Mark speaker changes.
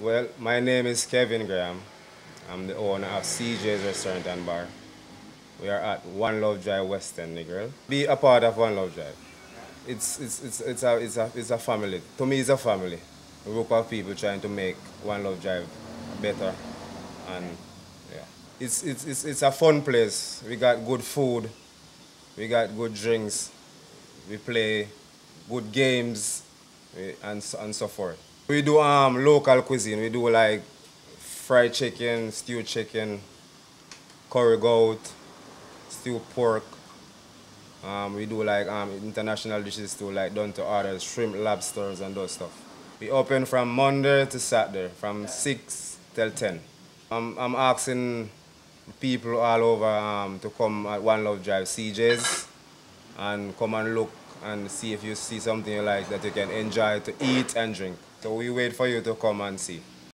Speaker 1: Well, my name is Kevin Graham. I'm the owner of CJ's Restaurant and Bar. We are at One Love Drive, West End, Negril. Be a part of One Love Drive. It's a family. To me, it's a family. A group of people trying to make One Love Drive better. And yeah, it's a fun place. We got good food. We got good drinks. We play good games and so forth. We do local cuisine. We do like fried chicken, stewed chicken, curry goat, stewed pork. We do like international dishes too, like down to orders, shrimp, lobsters, and those stuff. We open from Monday to Saturday, from 6 till 10. I'm asking people all over to come at One Love Drive CJ's and come and look and see if you see something you like that you can enjoy to eat and drink. So we wait for you to come and see.